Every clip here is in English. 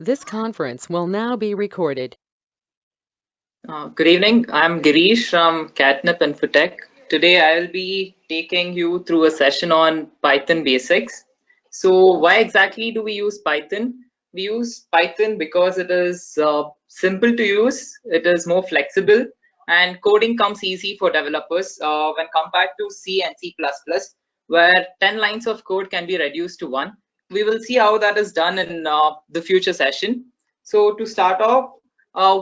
This conference will now be recorded. Good evening. I'm Girish from Catnip Infotech. Today I'll be taking you through a session on Python basics. So why exactly do we use Python? We use Python because it is simple to use, it is more flexible, and coding comes easy for developers when compared to C and C++, where 10 lines of code can be reduced to one. We will see how that is done in the future session. So to start off,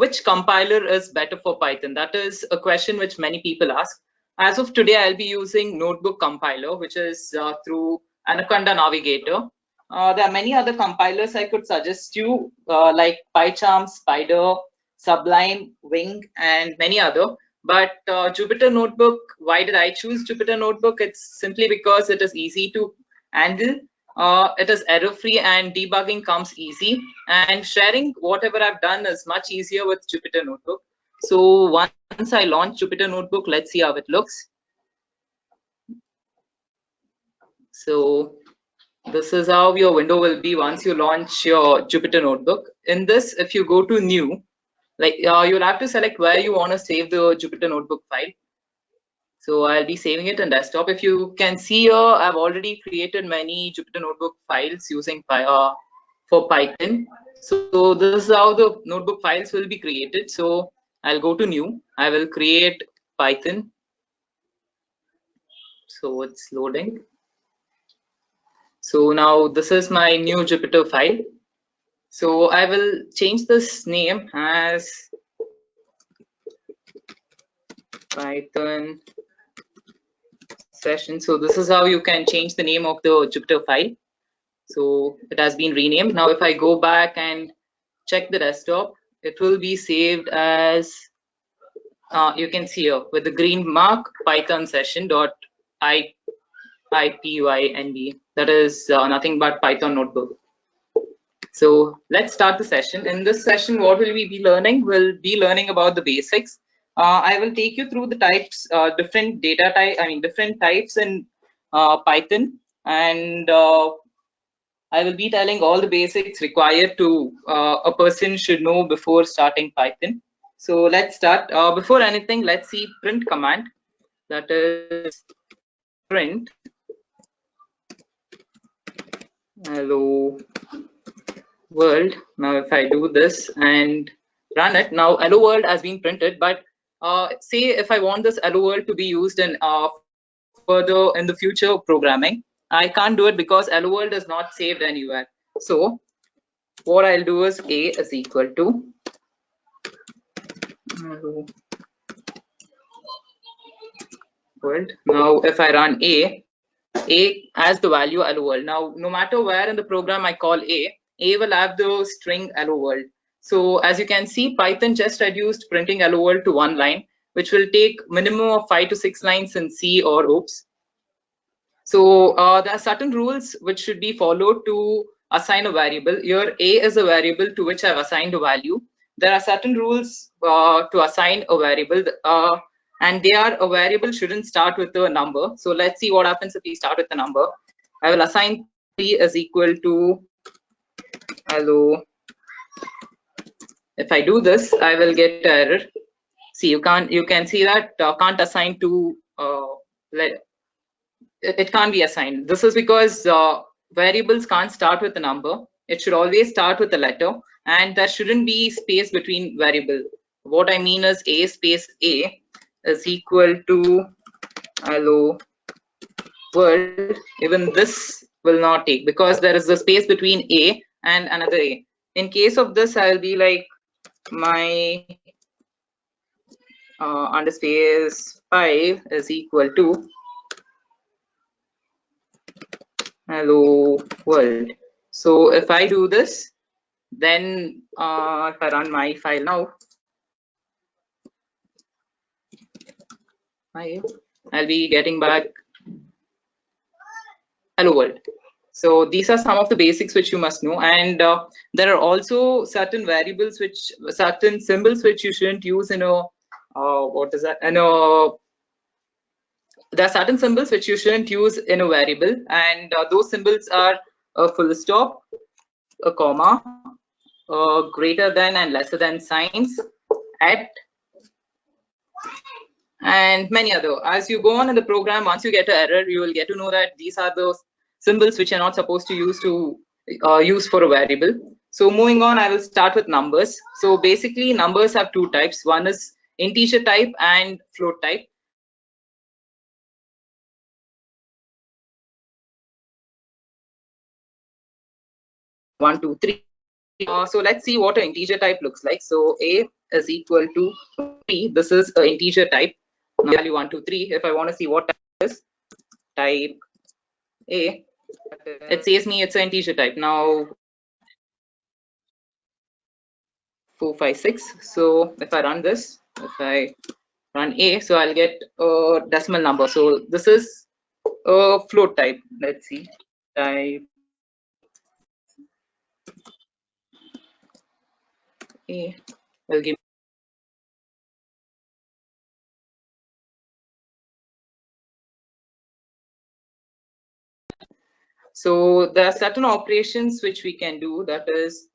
which compiler is better for Python? That is a question which many people ask. As of today, I'll be using Notebook compiler, which is through Anaconda Navigator. There are many other compilers I could suggest you, like PyCharm, Spider, Sublime, Wing, and many other. But Jupyter Notebook, why did I choose Jupyter Notebook? It's simply because it is easy to handle. It is error-free and debugging comes easy, and sharing whatever I've done is much easier with Jupyter Notebook. So once I launch Jupyter Notebook, let's see how it looks. So this is how your window will be once you launch your Jupyter Notebook. In this, if you go to new, like you'll have to select where you want to save the Jupyter Notebook file. So I'll be saving it in desktop. If you can see here, I've already created many Jupyter Notebook files using for Python. So this is how the notebook files will be created. So I'll go to new. I will create Python. So it's loading. So now this is my new Jupyter file. So I will change this name as Python session. So this is how you can change the name of the Jupyter file. So it has been renamed. Now if I go back and check the desktop, it will be saved as you can see here with the green mark Python session.ipynb. That is nothing but Python notebook. So let's start the session. In this session, what will we be learning? We'll be learning about the basics. I will take you through the types, different types in Python, and I will be telling all the basics required to a person should know before starting Python. So let's start. Before anything, let's see print command. That is print hello world. Now if I do this and run it, now hello world has been printed, but say if I want this hello world to be used in further in the future programming, I can't do it because hello world is not saved anywhere. So what I'll do is a is equal to hello world. Now if I run a has the value hello world. Now no matter where in the program I call a will have the string hello world. So as you can see, Python just reduced printing hello world to one line, which will take minimum of 5 to 6 lines in C or OOPS. So there are certain rules which should be followed to assign a variable. Here a is a variable to which I've assigned a value. There are certain rules to assign a variable, and a variable shouldn't start with a number. So let's see what happens if we start with a number. I will assign 3 is equal to hello. If I do this, I will get error. See, you can see that can't assign to it can't be assigned. This is because variables can't start with a number. It should always start with a letter, and there shouldn't be space between variable. What I mean is a space a is equal to hello world. Even this will not take because there is a space between a and another a. In case of this, I'll be like my underspace 5 is equal to hello world. So if I do this, then if I run my file now, I'll be getting back hello world. So these are some of the basics which you must know, and there are also certain variables certain symbols which you shouldn't use in a what is that? There are certain symbols which you shouldn't use in a variable, and those symbols are a full stop, a comma, greater than and lesser than signs, at, and many other. As you go on in the program, once you get an error, you will get to know that these are the symbols which you're not supposed to use for a variable. So moving on, I will start with numbers. So basically, numbers have two types. One is integer type and float type. 1, 2, 3. So let's see what an integer type looks like. So a is equal to 3. This is an integer type. Now value 1, 2, 3. If I want to see what type is, type a, it says me it's an integer type. Now 4, 5, 6. So if I run this, if I run a, so I'll get a decimal number. So this is a float type. Let's see, type a will give. So there are certain operations which we can do, that is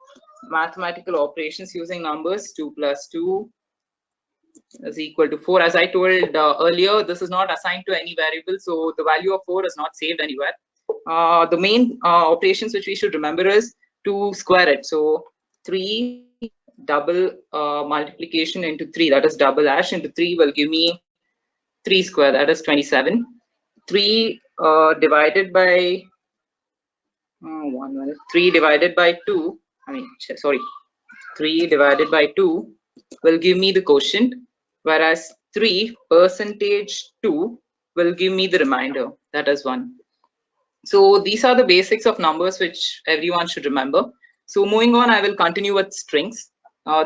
mathematical operations using numbers. 2 plus 2 is equal to 4. As I told earlier, this is not assigned to any variable, so the value of 4 is not saved anywhere. The main operations which we should remember is to square it. So 3 double multiplication into 3, that is double hash into 3, will give me 3 square, that is 27. 3 divided by 3 divided by 2, 3 divided by 2 will give me the quotient, whereas 3%2 will give me the remainder, that is 1. So these are the basics of numbers which everyone should remember. So moving on, I will continue with strings.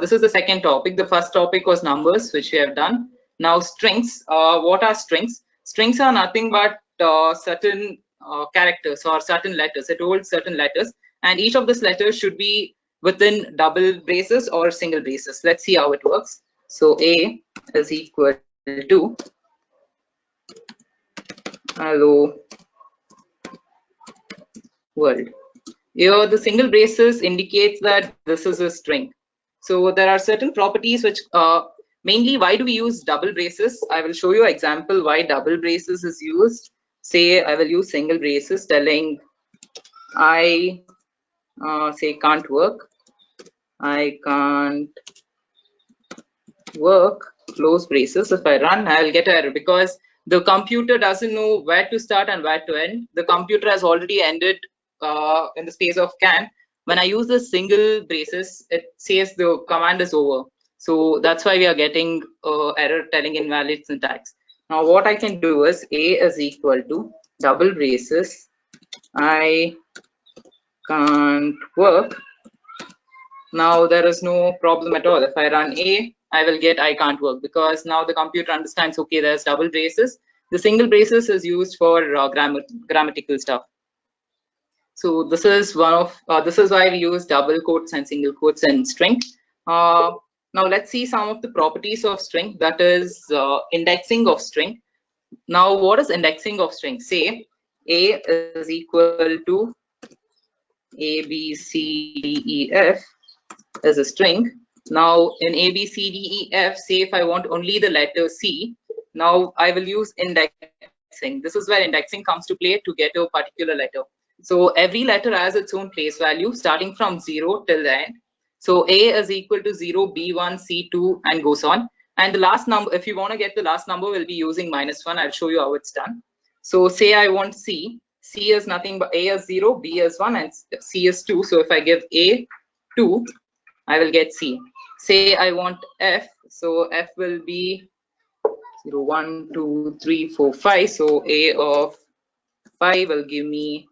This is the second topic. The first topic was numbers, which we have done. Now strings. What are strings? Strings are nothing but certain characters or certain letters. It holds certain letters, and each of these letters should be within double braces or single braces. Let's see how it works. So A is equal to hello world. Here the single braces indicates that this is a string. So there are certain properties which mainly, why do we use double braces? I will show you an example why double braces is used. Say I will use single braces telling I say can't work. I can't work, close braces. If I run, I'll get an error because the computer doesn't know where to start and where to end. The computer has already ended in the space of can. When I use the single braces, it says the command is over. So that's why we are getting error telling invalid syntax. Now what I can do is A is equal to double braces, I can't work. Now there is no problem at all. If I run A, I will get I can't work, because now the computer understands, okay, there's double braces. The single braces is used for grammatical stuff. So this is one of this is why we use double quotes and single quotes in string. Now let's see some of the properties of string, that is indexing of string. Now what is indexing of string? Say A is equal to A, B, C, D, E, F is a string. Now in A, B, C, D, E, F, say if I want only the letter C, now I will use indexing. This is where indexing comes to play to get a particular letter. So every letter has its own place value starting from 0 till the end. So A is equal to 0, B1, C2, and goes on. And the last number, if you want to get the last number, we'll be using -1. I'll show you how it's done. So say I want C. C is nothing but A is 0, B is 1, and C is 2. So if I give A 2, I will get C. Say I want F. So F will be 0, 1, 2, 3, 4, 5. So A of 5 will give me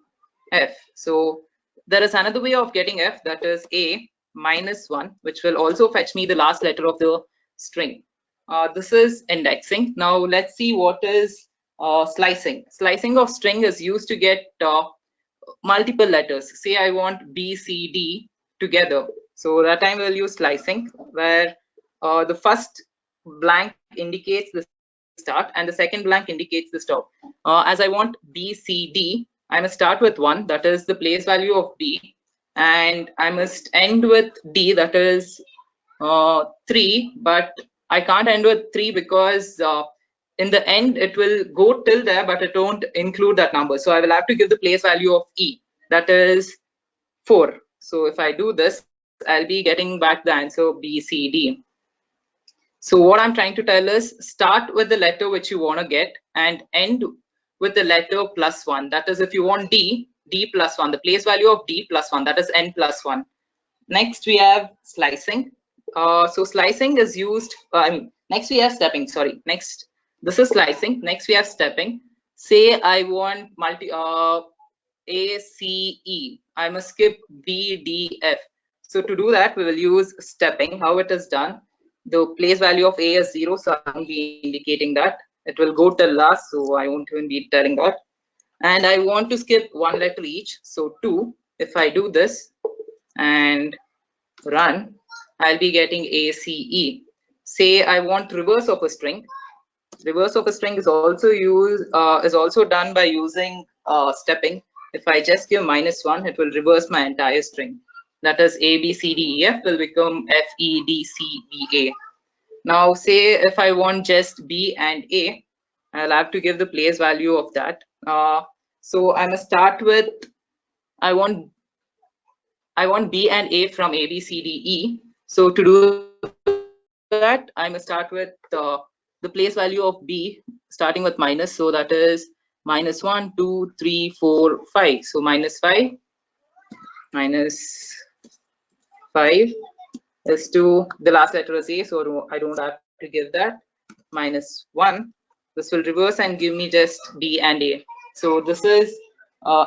F. So there is another way of getting F, that is A -1, which will also fetch me the last letter of the string. This is indexing. Now let's see what is slicing. Slicing of string is used to get multiple letters. Say I want B, C, D together. So that time we'll use slicing, where the first blank indicates the start and the second blank indicates the stop. As I want B, C, D, I must start with 1, that is the place value of B, and I must end with D, that is 3, but I can't end with 3 because in the end it will go till there, but it won't include that number. So I will have to give the place value of E, that is 4. So if I do this, I'll be getting back the answer B, C, D. So what I'm trying to tell is start with the letter which you want to get and end with the letter +1. That is, if you want D, D plus 1, the place value of D plus 1, that is N plus 1. Next we have slicing. So slicing is used, next we have stepping, sorry. Next, this is slicing. Next we have stepping. Say I want A, C, E. I must skip B, D, F. So to do that, we will use stepping. How it is done? The place value of A is 0, so I won't be indicating that. It will go till last, so I won't even be telling that. And I want to skip 1 letter each, so 2. If I do this and run, I'll be getting A, C, E. Say I want reverse of a string. Reverse of a string is also done by using stepping. If I just give -1, it will reverse my entire string. That is A, B, C, D, E, F will become F, E, D, C, B, A. Now say if I want just B and A, I'll have to give the place value of that. So I must start with, I want B and A from A, B, C, D, E. So to do that, I must start with the place value of B starting with minus. So that is -1, 2, 3, 4, 5. So -5 is to the last letter is A, so I don't have to give that. -1. This will reverse and give me just D and A. So this is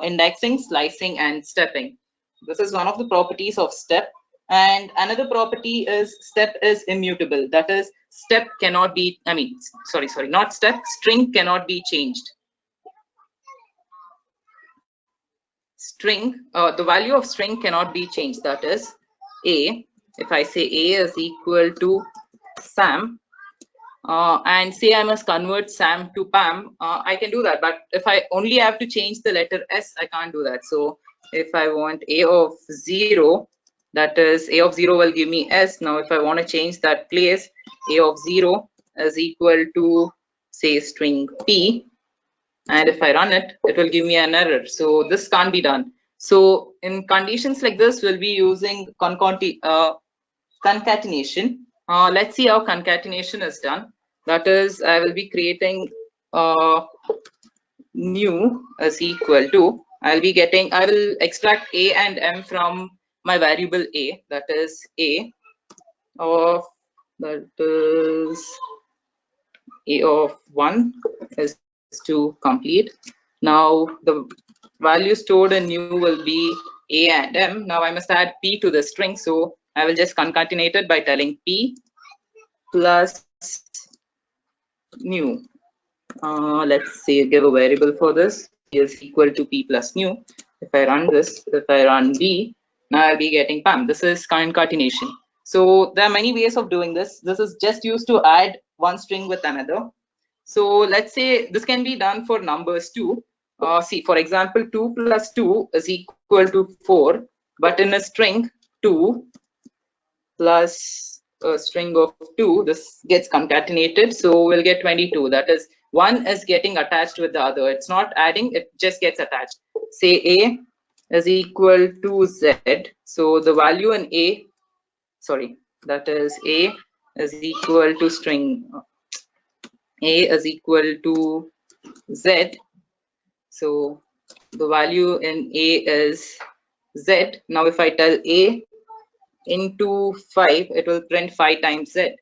indexing, slicing, and stepping. This is one of the properties of step. And another property is step is immutable. That is, step cannot be, not step, string cannot be changed. String, the value of string cannot be changed. That is, A, if I say A is equal to Sam, and say I must convert Sam to Pam, I can do that. But if I only have to change the letter S, I can't do that. So if I want A of 0, that is A of 0 will give me S. Now if I want to change that place, A of 0 is equal to, say, string P, and if I run it, it will give me an error. So this can't be done. So in conditions like this, we'll be using concatenation. Let's see how concatenation is done. That is, I will be creating new is equal to, I will extract A and M from my variable A, that is A of 1 is to complete. Now the value stored in new will be A and M. Now I must add P to the string, so I will just concatenate it by telling P plus new. Let's say give a variable for this, P is equal to P plus new. If I run this, if I run B, now I'll be getting Pam. This is concatenation. So there are many ways of doing this. This is just used to add one string with another. So let's say this can be done for numbers too. See, for example, 2 plus 2 is equal to 4, but in a string 2 plus a string of 2, this gets concatenated, so we'll get 22. That is, one is getting attached with the other. It's not adding, it just gets attached. Say A is equal to Z, so the value in A, that is A is equal to string A is equal to Z, so the value in A is Z. Now if I tell A into 5, it will print 5 times Z.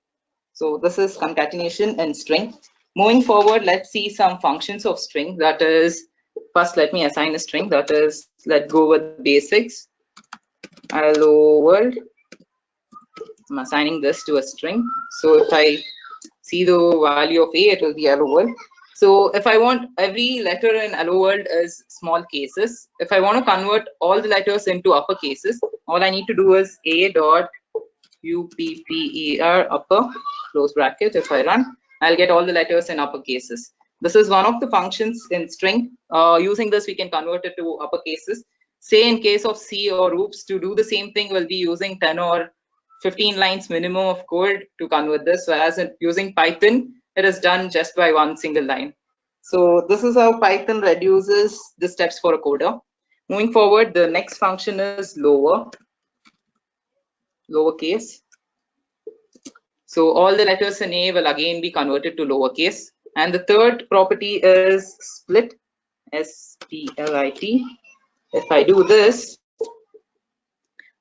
So this is concatenation in string. Moving forward, let's see some functions of string. That is, first let me assign a string. That is, let's go with basics. Hello world. I'm assigning this to a string. So if I see the value of A, it will be hello world. So if I want every letter in hello world is small cases, if I want to convert all the letters into upper cases, all I need to do is A dot upper upper close bracket. If I run, I'll get all the letters in upper cases. This is one of the functions in string. Using this, we can convert it to upper cases. Say in case of C or OOPS, to do the same thing, we'll be using 10 or 15 lines minimum of code to convert this, whereas using Python, it is done just by one single line. So this is how Python reduces the steps for a coder. Moving forward, the next function is lowercase. So all the letters in A will again be converted to lowercase. And the third property is split, S-P-L-I-T. If I do this,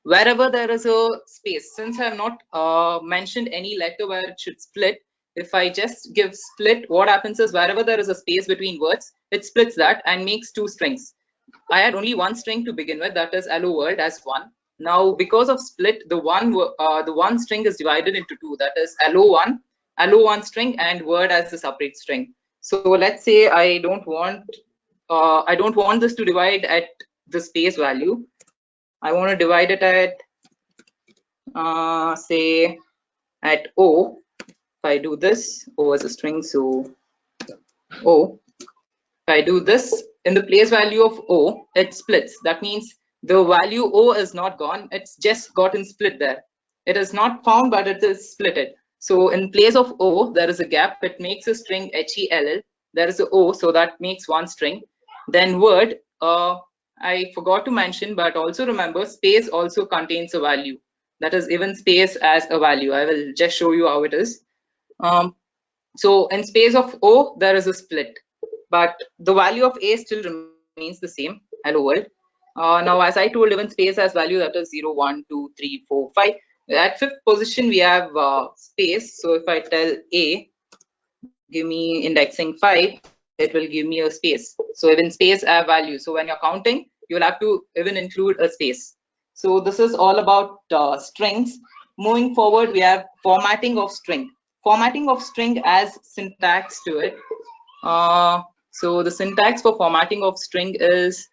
wherever there is a space, since I have not mentioned any letter where it should split, if I just give split, what happens is wherever there is a space between words, it splits that and makes two strings. I had only one string to begin with, that is hello world as one. Now, because of split, the one string is divided into two, that is hello one string and word as a separate string. So let's say I don't want this to divide at the space value. I want to divide it at say at O. If I do this, O as a string, so O. If I do this, in the place value of O, it splits. That means the value O is not gone, it's just gotten split there. It is not found, but it is splitted. So in place of O, there is a gap, it makes a string HELL. There is a O, so that makes one string. Then word, I forgot to mention, but also remember, space also contains a value. That is even space as a value. I will just show you how it is. So in space of O, there is a split, but the value of A still remains the same, hello world. Now, as I told, even space as value, that is 0, 1, 2, 3, 4, 5. At fifth position, we have space. So if I tell A, give me indexing 5, it will give me a space. So even space have value. So when you're counting, you'll have to even include a space. So this is all about strings. Moving forward, we have formatting of string. Formatting of string as syntax to it. So the syntax for formatting of string is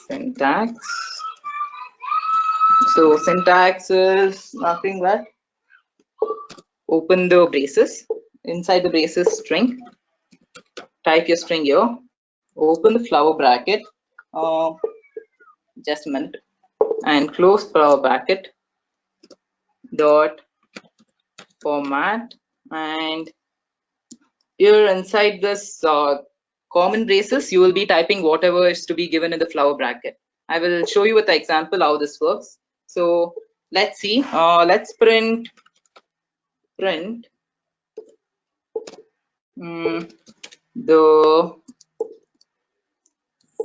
syntax. So syntax is nothing but open the braces, inside the braces string, type your string here, open the flower bracket, just a minute, and close flower bracket, dot format, and here inside this common braces, you will be typing whatever is to be given in the flower bracket. I will show you with the example how this works. So let's see, let's print the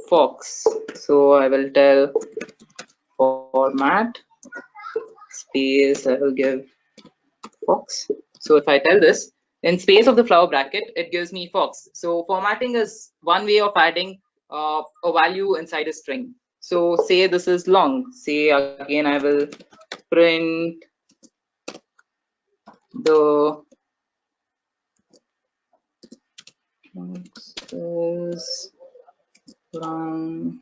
fox. So I will tell format space, I will give fox. So if I tell this, in space of the flower bracket, it gives me fox. So formatting is one way of adding a value inside a string. So say this is long. Say again, I will print the is long.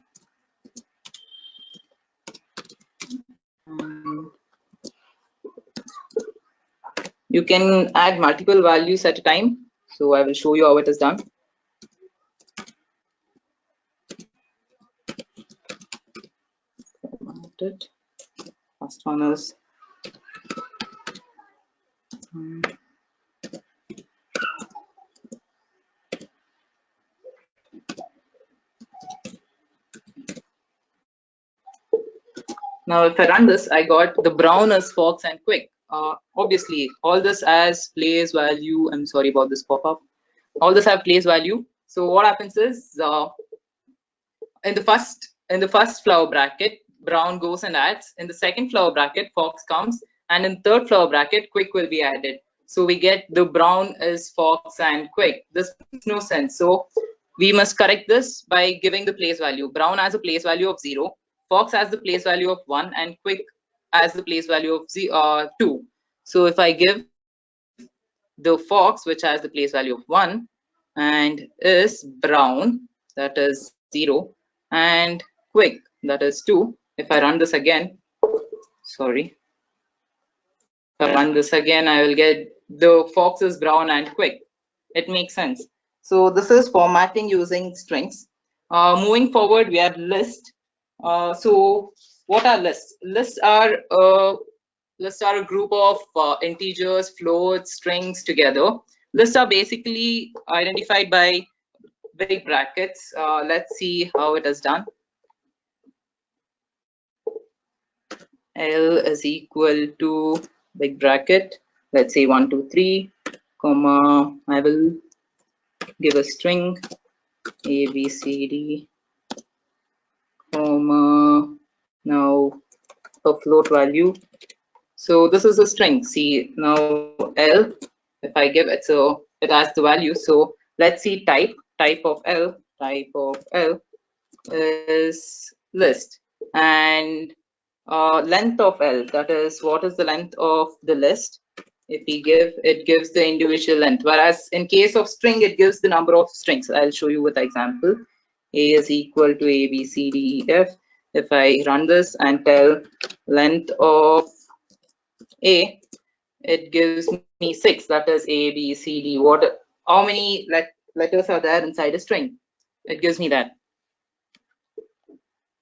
You can add multiple values at a time. So I will show you how it is done. First one is now if I run this, I got the brown as fox and quick. Obviously, all this as place value. I'm sorry about this pop-up. All this have place value. So what happens is in the first flower bracket, brown goes and adds. In the second flower bracket, fox comes, and in third flower bracket, quick will be added. So we get the brown is fox and quick. This makes no sense. So we must correct this by giving the place value. Brown has a place value of 0, fox has the place value of 1, and quick as the place value of 2. So if I give the fox, which has the place value of 1 and is brown, that is 0, and quick, that is 2. If I run this again, sorry, if I run this again, I will get the fox is brown and quick. It makes sense. So this is formatting using strings. Moving forward, we have list. So what are lists? Lists are a group of integers, floats, strings together. Lists are basically identified by big brackets. Let's see how it is done. L is equal to big bracket. Let's say 1, 2, 3, comma. I will give a string A, B, C, D, comma. Now a float value. So this is a string. See now L. If I give it, so it has the value. So let's see type. Type of L. Type of L is list, and length of L. That is, what is the length of the list? If we give, it gives the individual length. Whereas in case of string, it gives the number of strings. I'll show you with example. A is equal to A, B, C, D, E, F. If I run this and tell length of A, it gives me 6. That is A, B, C, D. How many letters are there inside a string? It gives me that.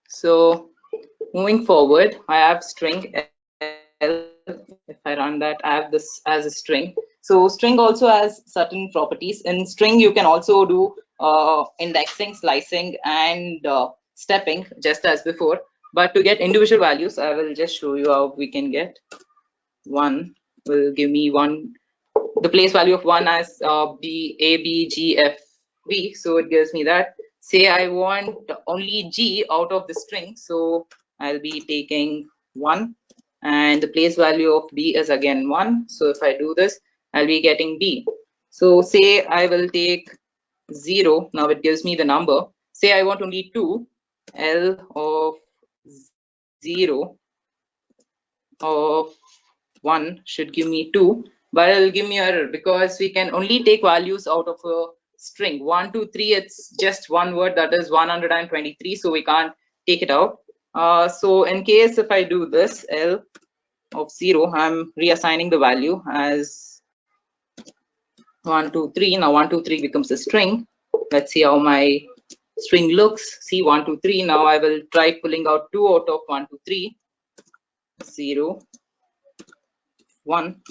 So moving forward, I have string L. If I run that, I have this as a string. So string also has certain properties. In string, you can also do indexing, slicing, and stepping, just as before. But to get individual values, I will just show you how we can get. 1 will give me 1, the place value of 1 as B, A, B, G, F, V. So it gives me that. Say I want only G out of the string, so I'll be taking 1, and the place value of B is again 1. So if I do this, I'll be getting B. So say I will take 0. Now it gives me the number. Say I want only 2. L of 0 of 1 should give me 2, but it'll give me error because we can only take values out of a string. 1, 2, 3, it's just one word, that is 123, so we can't take it out. So in case if I do this, L of 0, I'm reassigning the value as 1, 2, 3. Now 1, 2, 3 becomes a string. Let's see how my string looks. See 1, 2, 3. Now I will try pulling out 2 out of 1, 2, 3. 0, 1.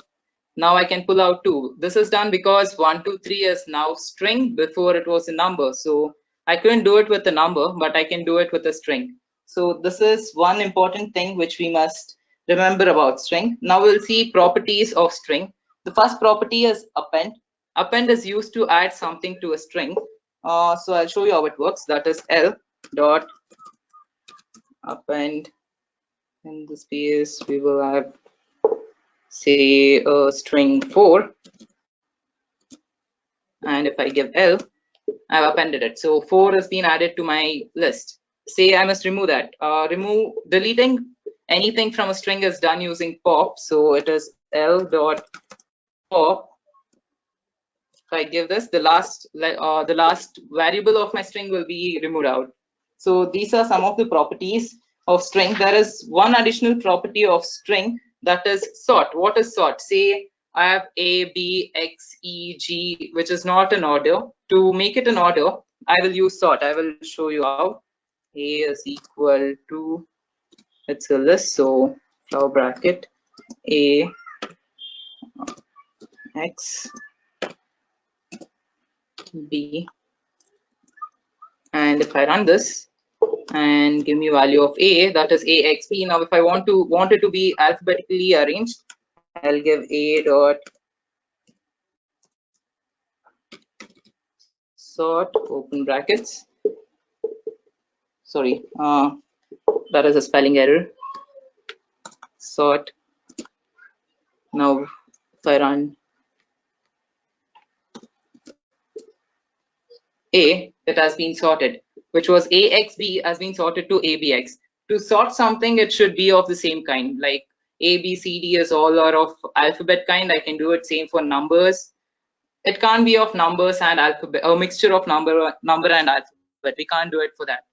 Now I can pull out 2. This is done because 1, 2, 3 is now string. Before it was a number. So I couldn't do it with a number, but I can do it with a string. So this is one important thing which we must remember about string. Now we'll see properties of string. The first property is append. Append is used to add something to a string. So I'll show you how it works. That is L dot append. In this case, we will have, say, string 4, and if I give L, I've appended it. So 4 has been added to my list. Say I must remove that. Deleting anything from a string is done using pop. So it is L dot pop. If I give this, the last variable of my string will be removed out. So these are some of the properties of string. There is one additional property of string, that is sort. What is sort? Say I have A, B, X, E, G, which is not an order. To make it an order, I will use sort. I will show you how. A is equal to, it's a list, so flower bracket A, X, B, and if I run this and give me value of A, that is AXB. Now if I want it to be alphabetically arranged, I'll give A dot sort, open brackets. Sorry, that is a spelling error. Sort. Now if I run A, it has been sorted, which was AXB has been sorted to ABX. To sort something, it should be of the same kind. Like A, B, C, D is all are of alphabet kind. I can do it same for numbers. It can't be of numbers and alphabet, a mixture of number and alphabet. We can't do it for that.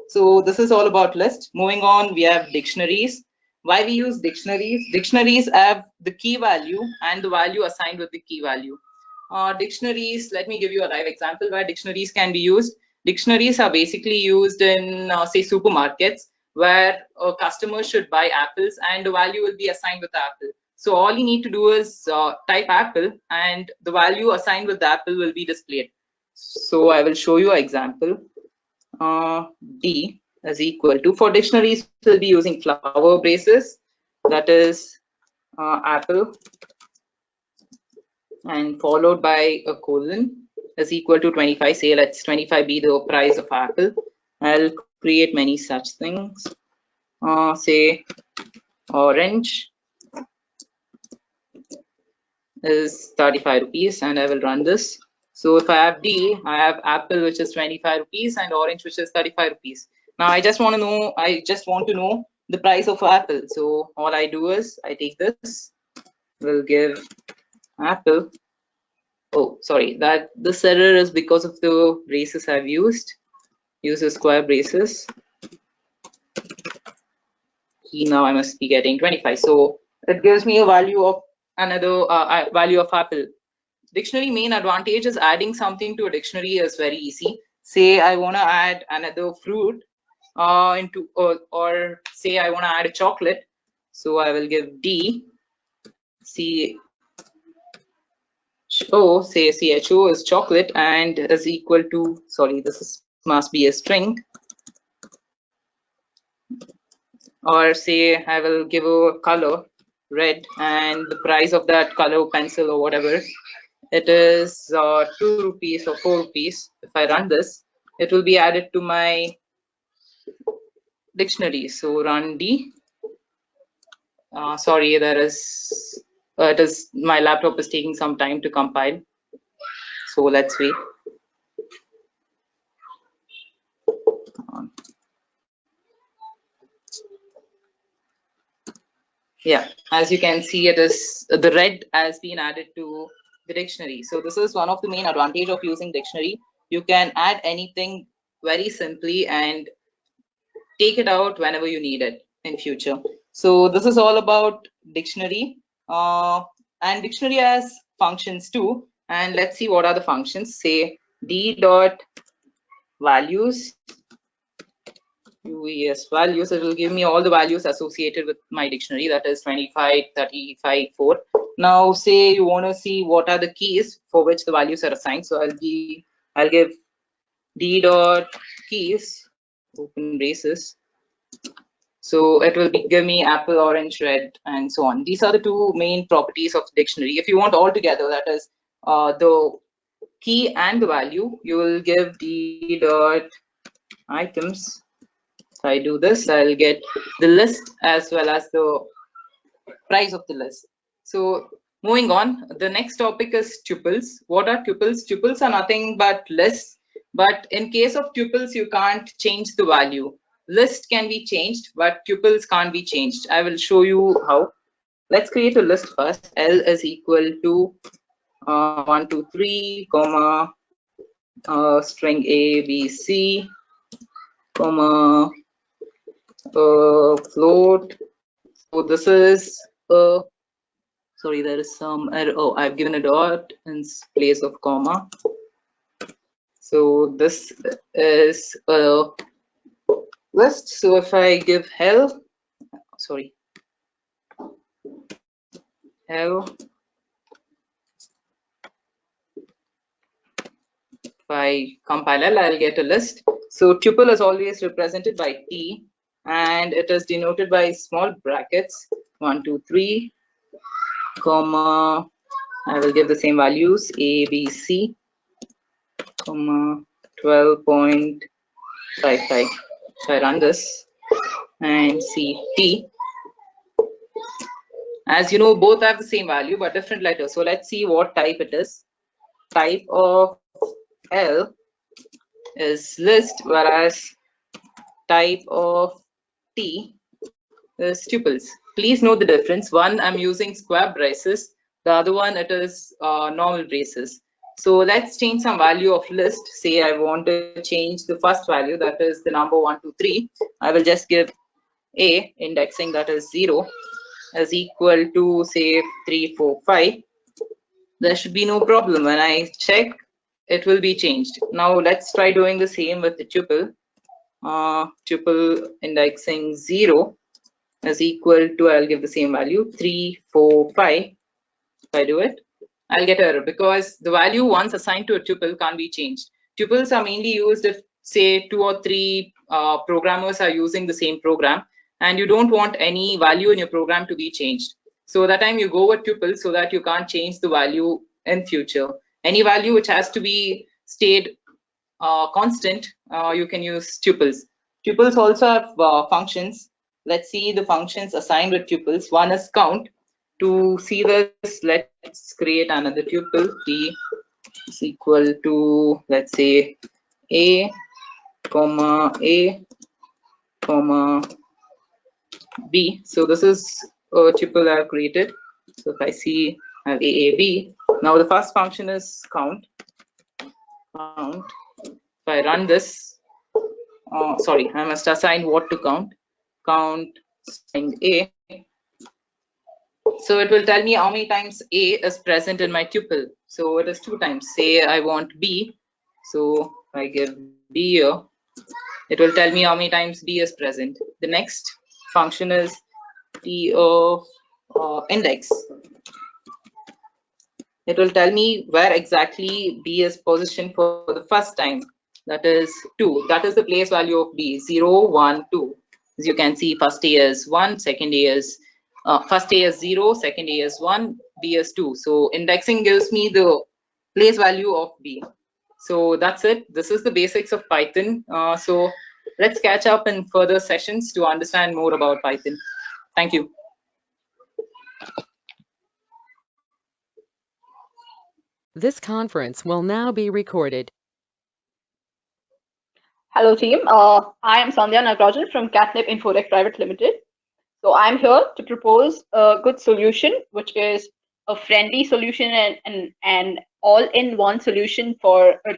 So this is all about list. Moving on, we have dictionaries. Why we use dictionaries? Dictionaries have the key value and the value assigned with the key value. Dictionaries, let me give you a live example where dictionaries can be used. Dictionaries are basically used in, say, supermarkets, where customers should buy apples and the value will be assigned with apple. So all you need to do is type apple and the value assigned with the apple will be displayed. So I will show you an example. D is equal to, for dictionaries, we'll be using flower braces, that is apple, and followed by a colon is equal to 25. Say let's 25 be the price of apple. I'll create many such things. Say orange is 35 rupees, and I will run this. So if I have D, I have apple, which is 25 rupees, and orange, which is 35 rupees. Now I just want to know the price of apple. So all I do is I take this, will give apple. Oh, sorry, that this error is because of the braces I've used. Use the square braces. Now I must be getting 25. So it gives me a value of another value of apple. Dictionary main advantage is adding something to a dictionary is very easy. Say I want to add another fruit into, or say I want to add a chocolate. So I will give D. CHO, say CHO is chocolate and is equal to, sorry, must be a string. Or say I will give a color red and the price of that color pencil or whatever, it is 2 rupees or 4 rupees. If I run this, it will be added to my dictionary. So run D. Sorry, there is my laptop is taking some time to compile. So let's wait. Yeah, as you can see, it is the red has been added to the dictionary. So this is one of the main advantage of using dictionary. You can add anything very simply and take it out whenever you need it in future. So this is all about dictionary, and dictionary has functions too. And let's see what are the functions. Say D dot values, UES values, it will give me all the values associated with my dictionary, that is 25, 35, 4. Now say you want to see what are the keys for which the values are assigned. So I'll give D dot keys, open braces. So it will give me apple, orange, red, and so on. These are the two main properties of the dictionary. If you want all together, that is the key and the value, you will give D dot items. If I do this, I'll get the list as well as the price of the list. So moving on, the next topic is tuples. What are tuples? Tuples are nothing but lists, but in case of tuples, you can't change the value. List can be changed, but tuples can't be changed. I will show you how. Let's create a list first. L is equal to 1, 2, 3, comma, string A, B, C, comma, float. So this is sorry, there is some error. Oh, I've given a dot in place of comma. So this is a list. So if I give hell, sorry, hell, if I compile, I'll get a list. So tuple is always represented by T, and it is denoted by small brackets, 1, 2, 3, comma, I will give the same values, A, B, C, comma, 12.55. So I run this and see T. As you know, both have the same value but different letters. So let's see what type it is. Type of L is list, whereas type of T is tuples. Please note the difference. One, I'm using square braces. The other one, it is normal braces. So let's change some value of list. Say I want to change the first value, that is the number 1, 2, 3. I will just give A indexing, that is 0, is equal to say 3, 4, 5. There should be no problem. When I check, it will be changed. Now let's try doing the same with the tuple. Tuple indexing 0 is equal to, I'll give the same value, 3, 4, 5. If I do it, I'll get error because the value once assigned to a tuple can't be changed. Tuples are mainly used if, say, 2 or 3 programmers are using the same program and you don't want any value in your program to be changed. So that time you go with tuples so that you can't change the value in future. Any value which has to be stayed constant, you can use tuples. Tuples also have functions. Let's see the functions assigned with tuples. One is count. To see this, let's create another tuple. T is equal to, let's say, A, comma, B. So this is a tuple I've created. So if I see I have AAB. Now the first function is count. Count. If I run this, sorry, I must assign what to count. Count assigned A. So it will tell me how many times A is present in my tuple. So it is 2 times. Say I want B. So if I give B here, it will tell me how many times B is present. The next function is T of index. It will tell me where exactly B is positioned for the first time. That is 2. That is the place value of B. 0, 1, 2. As you can see, first A is 1, second A is first A is 0, second A is 1, B is 2. So indexing gives me the place value of B. So that's it. This is the basics of Python. So let's catch up in further sessions to understand more about Python. Thank you. This conference will now be recorded. Hello team, I am Sandhya Nagarajan from Catnip Infotech Private Limited. So I'm here to propose a good solution, which is a friendly solution and all-in-one solution for a